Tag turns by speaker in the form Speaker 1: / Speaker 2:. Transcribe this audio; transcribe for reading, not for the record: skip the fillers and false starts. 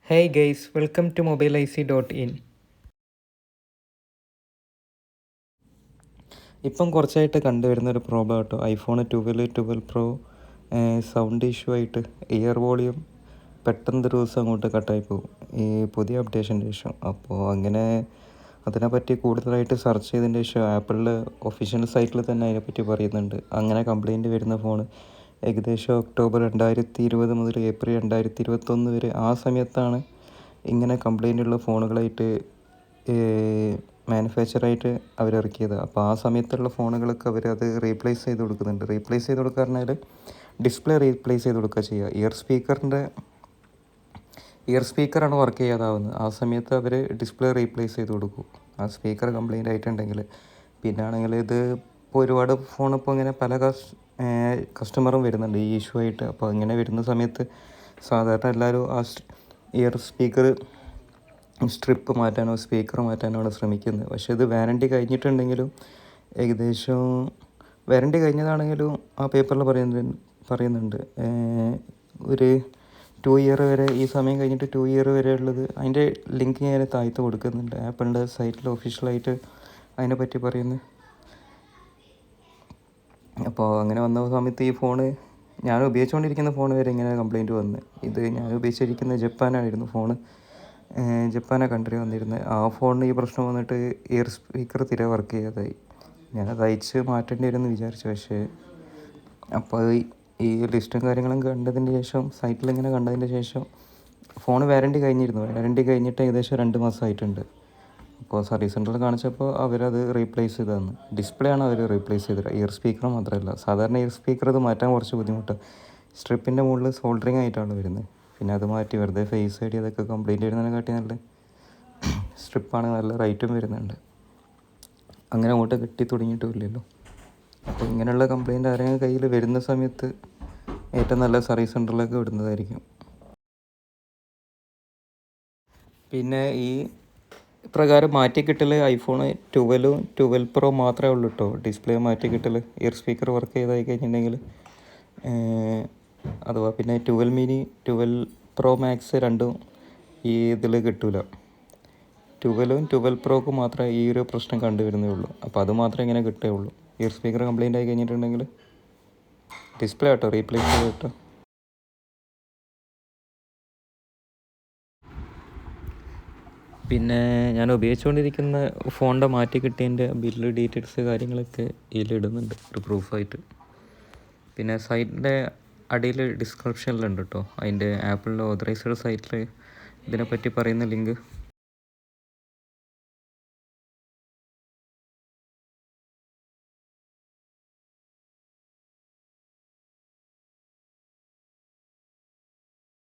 Speaker 1: Hey guys, welcome to mobileic.in. ഇപ്പം കുറച്ചായിട്ട് കണ്ടുവരുന്നൊരു problem കേട്ടോ, ഐഫോൺ 12 പ്രോ സൗണ്ട് ഇഷ്യൂ ആയിട്ട് ഇയർ വോളിയം പെട്ടെന്ന് ഒരു ദിവസം അങ്ങോട്ട് കട്ടായി പോകും ഈ പുതിയ അപ്ഡേഷൻ്റെ ശേഷം. അപ്പോൾ അങ്ങനെ അതിനെപ്പറ്റി കൂടുതലായിട്ട് സെർച്ച് ചെയ്തതിൻ്റെ ശേഷം ആപ്പിളിൻ്റെ ഒഫീഷ്യൽ സൈറ്റിൽ തന്നെ അതിനെപ്പറ്റി പറയുന്നുണ്ട്. അങ്ങനെ കംപ്ലയിൻറ്റ് വരുന്ന ഫോൺ ഏകദേശം ഒക്ടോബർ 2020 മുതൽ ഏപ്രിൽ 2021 വരെ ആ സമയത്താണ് ഇങ്ങനെ കംപ്ലയിൻ്റുള്ള ഫോണുകളായിട്ട് മാനുഫാക്ചറായിട്ട് അവരിറക്കിയത്. അപ്പോൾ ആ സമയത്തുള്ള ഫോണുകളൊക്കെ അവരത് റീപ്ലേസ് ചെയ്ത് കൊടുക്കുന്നുണ്ട്. റീപ്ലേസ് ചെയ്ത് കൊടുക്കുക പറഞ്ഞാൽ ഡിസ്പ്ലേ റീപ്ലേസ് ചെയ്ത് കൊടുക്കുക ചെയ്യുക. ഇയർ സ്പീക്കറാണ് വർക്ക് ചെയ്യാതാവുന്നത്. ആ സമയത്ത് അവർ ഡിസ്പ്ലേ റീപ്ലേസ് ചെയ്ത് കൊടുക്കും, ആ സ്പീക്കർ കംപ്ലയിൻ്റ് ആയിട്ടുണ്ടെങ്കിൽ. പിന്നെ ആണെങ്കിൽ ഇത് ഇപ്പോൾ ഒരുപാട് ഫോണിപ്പോൾ ഇങ്ങനെ പല കസ്റ്റമറും വരുന്നുണ്ട് ഈ ഇഷ്യൂ ആയിട്ട്. അപ്പോൾ ഇങ്ങനെ വരുന്ന സമയത്ത് സാധാരണ എല്ലാവരും ആ ഇയർ സ്പീക്കർ സ്ട്രിപ്പ് മാറ്റാനോ സ്പീക്കർ മാറ്റാനോ ആണ് ശ്രമിക്കുന്നത്. പക്ഷേ ഇത് വാറണ്ടി കഴിഞ്ഞിട്ടുണ്ടെങ്കിലും ഏകദേശം വാറണ്ടി കഴിഞ്ഞതാണെങ്കിലും ആ പേപ്പറിൽ പറയുന്നുണ്ട് ഒരു 2 ഇയർ വരെ, ഈ സമയം കഴിഞ്ഞിട്ട് 2 ഇയർ വരെ ഉള്ളത്. അതിൻ്റെ ലിങ്ക് ഞാൻ താഴ്ത്ത് കൊടുക്കുന്നുണ്ട്, ആപ്പിളിൻ്റെ സൈറ്റിൽ ഒഫീഷ്യലായിട്ട് അതിനെപ്പറ്റി പറയുന്നത്. അപ്പോൾ അങ്ങനെ വന്ന സമയത്ത് ഈ ഫോണ് ഞാൻ ഉപയോഗിച്ചുകൊണ്ടിരിക്കുന്ന ഫോൺ വരെ ഇങ്ങനെ കംപ്ലയിൻറ്റ് വന്ന്. ഇത് ഞാൻ ഉപയോഗിച്ചിരിക്കുന്ന ജപ്പാനായിരുന്നു ഫോണ്, ജപ്പാനാണ് കൺട്രി വന്നിരുന്നത്. ആ ഫോണിന് ഈ പ്രശ്നം വന്നിട്ട് ഇയർ സ്പീക്കർ തീരെ വർക്ക് ചെയ്യാതായി. ഞാനത് അയച്ച് മാറ്റേണ്ടി വരുമെന്ന് വിചാരിച്ചു. പക്ഷേ അപ്പോൾ ഈ ലിസ്റ്റും കാര്യങ്ങളും കണ്ടതിന് ശേഷം, സൈറ്റിലിങ്ങനെ കണ്ടതിന് ശേഷം ഫോൺ വാറണ്ടി കഴിഞ്ഞിരുന്നു. വാറണ്ടി കഴിഞ്ഞിട്ട് ഏകദേശം 2 മാസമായിട്ടുണ്ട്. അപ്പോൾ സർവീസ് സെൻറ്ററിൽ കാണിച്ചപ്പോൾ അവരത് റീപ്ലേസ് ചെയ്ത് തന്നു. ഡിസ്പ്ലേ ആണ് അവർ റീപ്ലേസ് ചെയ്തത്, ഇയർ സ്പീക്കർ മാത്രമല്ല. സാധാരണ ഇയർ സ്പീക്കർ ഇത് മാറ്റാൻ കുറച്ച് ബുദ്ധിമുട്ടാണ്, സ്ട്രിപ്പിൻ്റെ മുകളിൽ സോൾഡറിങ് ആയിട്ടാണ് വരുന്നത്. പിന്നെ അത് മാറ്റി വെറുതെ ഫേസ് ഐ ഡി അതൊക്കെ കംപ്ലയിൻറ്റ് വരുന്നതിനെക്കാട്ടി നല്ല സ്ട്രിപ്പാണ്, നല്ല റേറ്റും വരുന്നുണ്ട്. അങ്ങനെ അങ്ങോട്ട് കിട്ടി തുടങ്ങിയിട്ടുമില്ലല്ലോ. അപ്പോൾ ഇങ്ങനെയുള്ള കംപ്ലയിൻ്റ് ആരെങ്കിലും കയ്യിൽ വരുന്ന സമയത്ത് ഏറ്റവും നല്ല സർവീസ് സെൻറ്ററിലേക്ക് വിടുന്നതായിരിക്കും. പിന്നെ ഈ പ്രകാരം മാറ്റിക്കിട്ടൽ ഐഫോൺ 12 പ്രോ മാത്രമേ ഉള്ളൂ കേട്ടോ. ഡിസ്പ്ലേ മാറ്റിക്കിട്ടൽ ഇയർ സ്പീക്കർ വർക്ക് ചെയ്തായി കഴിഞ്ഞിട്ടുണ്ടെങ്കിൽ. അഥവാ പിന്നെ 12 മിനി 12 പ്രോ മാക്സ് രണ്ടും ഈ ഇതിൽ കിട്ടില്ല. 12 പ്രോക്ക് മാത്രമേ ഈ ഒരു പ്രശ്നം കണ്ടുവരുന്നേ ഉള്ളൂ. അപ്പോൾ അത് മാത്രമേ ഇങ്ങനെ കിട്ടുകയുള്ളൂ. ഇയർ സ്പീക്കർ കംപ്ലയിൻ്റ് ആയി കഴിഞ്ഞിട്ടുണ്ടെങ്കിൽ ഡിസ്പ്ലേ ആട്ടോ റീപ്ലേസ് ചെയ്ത് കിട്ടും. പിന്നെ ഞാൻ ഉപയോഗിച്ചുകൊണ്ടിരിക്കുന്ന ഫോണിൻ്റെ മാറ്റി കിട്ടിയതിൻ്റെ ബില്ല് ഡീറ്റെയിൽസ് കാര്യങ്ങളൊക്കെ ഇതിലിടുന്നുണ്ട് ഒരു പ്രൂഫായിട്ട്. പിന്നെ സൈറ്റിൻ്റെ അടിയിൽ ഡിസ്ക്രിപ്ഷനിലുണ്ട് കേട്ടോ, അതിൻ്റെ ആപ്പിളിൻ്റെ ഓതറൈസ്ഡ് സൈറ്റിൽ ഇതിനെപ്പറ്റി പറയുന്ന ലിങ്ക്.